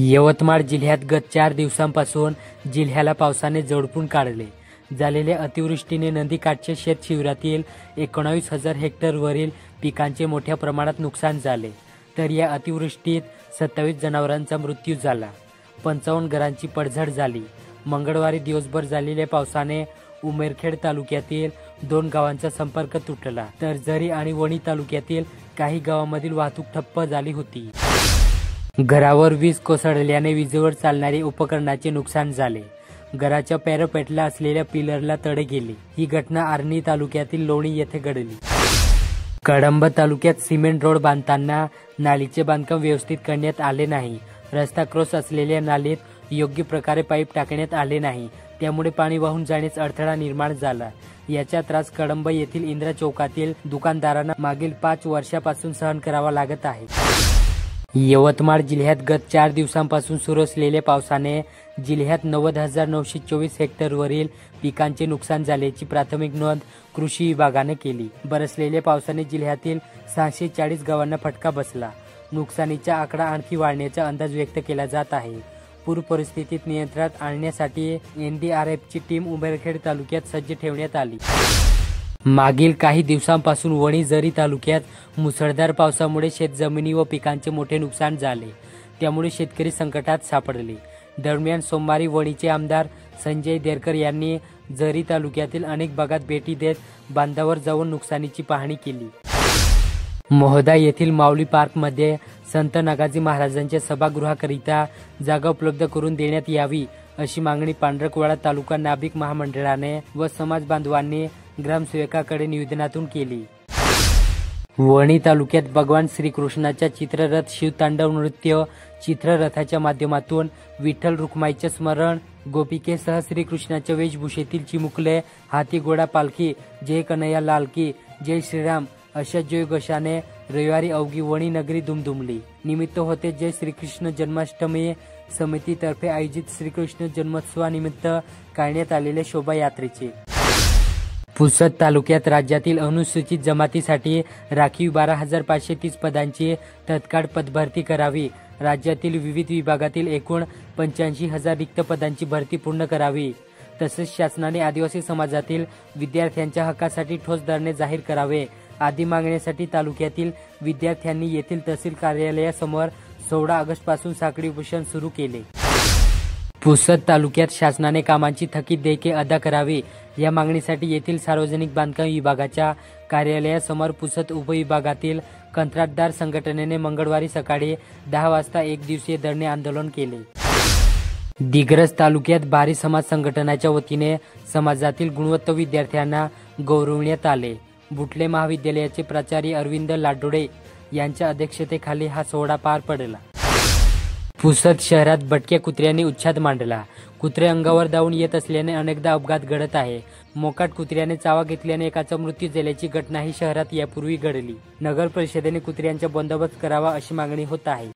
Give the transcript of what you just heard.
यवतमाळ जिल्ह्यात गत 4 दिवसांपासून जिल्ह्याला पावसाने झोडपून काढले. झालेल्या अतिवृष्टीने नदीकाठच्या शेत शिवारातील 19,000 हेक्टरवरील पिकांचे मोठ्या प्रमाणात नुकसान झाले. तर या अतिवृष्टीत 27 जनावरांचा मृत्यू झाला. 55 घरांची पडझड झाली. मंगळवारी दिवसभर झालेल्या पावसाने उमरखेड तालुक्यातील 2 गावांचा संपर्क तुटला, तर झरी आणि वणी तालुक्यातील काही गावांमधील वाहतूक ठप्प झाली होती. घरावर वीज कोसळल्याने विजेवर चालणारे उपकरणाचे नुकसान झाले. घराच्या पॅरापेटला असलेल्या पिलरला तडे गेले. ही घटना आर्णी तालुक्यातील लोणी येथे घडली. कळंब तालुक्यात सिमेंट रोड बांधताना नालीचे बांधकाम व्यवस्थित करण्यात आले नाही. रस्ता क्रॉस असलेल्या नालीत योग्य प्रकारे पाईप टाकण्यात आले नाही. त्यामुळे पाणी वाहून जाण्यास अडथळा निर्माण झाला. याचा त्रास कळंब येथील इंदिरा चौकातील दुकानदारांना मागील 5 वर्षापासून सहन करावा लागत आहे. यवतमाळ जिल्ह्यात गत 4 दिवसांपासून सुरू असलेल्या पावसाने जिल्ह्यात 90,924 हेक्टरवरील पिकांचे नुकसान झाल्याची प्राथमिक नोंद कृषी विभागाने केली. बरसलेल्या पावसाने जिल्ह्यातील 640 गावांना फटका बसला. नुकसानीचा आकडा आणखी वाढण्याचा अंदाज व्यक्त केला जात आहे. पूर परिस्थितीत नियंत्रणात आणण्यासाठी NDRFची टीम उमरखेड तालुक्यात सज्ज ठेवण्यात आली. मागील काही दिवसांपासून वणी झरी तालुक्यात मुसळधार पावसामुळे शेतजमिनी व पिकांचे मोठे नुकसान झाले. त्यामुळे शेतकरी संकटात सापडले. दरम्यान सोमवारी वणीचे आमदार संजय देरकर यांनी झरी तालुक्यातील अनेक भागात भेटी देत बांधावर जाऊन नुकसानीची पाहणी केली. मोहदा येथील माऊली पार्कमध्ये संत नागाजी महाराजांच्या सभागृहाकरिता जागा उपलब्ध करून देण्यात यावी अशी मागणी पांढरकवडा तालुका नाभिक महामंडळाने व समाज बांधवांनी ग्रामसेवकाकडे निवेदनातून केली. वणी तालुक्यात भगवान श्रीकृष्णाच्या चित्ररथ शिवतांडव नृत्य चित्ररथाच्या माध्यमातून विठ्ठल रुक्माईचे स्मरण, गोपिकेसह श्रीकृष्णाच्या वेशभूषेतील चिमुकले, हाती घोडा पालखी, जय कन्हैया लाल की, जय श्रीराम अशा जयघोषाने रविवारी अवघी वणी नगरी दुमदुमली. निमित्त होते जय श्रीकृष्ण जन्माष्टमी समितीतर्फे आयोजित श्रीकृष्ण जन्मोत्सवानिमित्त काढण्यात आलेल्या शोभायात्रेचे. पुसद तालुक्यात राज्यातील अनुसूचित जमातीसाठी राखीव 12,530 पदांची तत्काळ पदभरती करावी. राज्यातील विविध विभागातील एकूण 85,000 रिक्त पदांची भरती पूर्ण करावी. तसेच शासनाने आदिवासी समाजातील विद्यार्थ्यांच्या हक्कासाठी ठोस धरणे जाहीर करावे. आदी मागण्यासाठी तालुक्यातील विद्यार्थ्यांनी येथील तहसील कार्यालयासमोर 16 ऑगस्ट पासून साखळी उपोषण सुरू केले. पुसद तालुक्यात शासनाने कामांची थकीत देयके अदा करावी या मागणीसाठी येथील सार्वजनिक बांधकाम विभागाच्या कार्यालयासमोर पुसद उपविभागातील कंत्राटदार संघटनेने मंगळवारी सकाळी 10 वाजता एक दिवसीय धरणे आंदोलन केले. दिग्रस तालुक्यात भारी समाज संघटनाच्या वतीने समाजातील गुणवंत विद्यार्थ्यांना गौरविण्यात आले. बुटले महाविद्यालयाचे प्राचार्य अरविंद लाडोडे यांच्या अध्यक्षतेखाली हा सोहळा पार पडला. पुसद शहरात भटक्या कुत्र्याने उच्छाद मांडला. कुत्रे अंगावर धावून येत असल्याने अनेकदा अपघात घडत आहे. मोकाट कुत्र्याने चावा घेतल्याने एकाचा मृत्यू झाल्याची घटनाही शहरात यापूर्वी घडली. नगर परिषदेने कुत्र्यांचा बंदोबस्त करावा अशी मागणी होत आहे.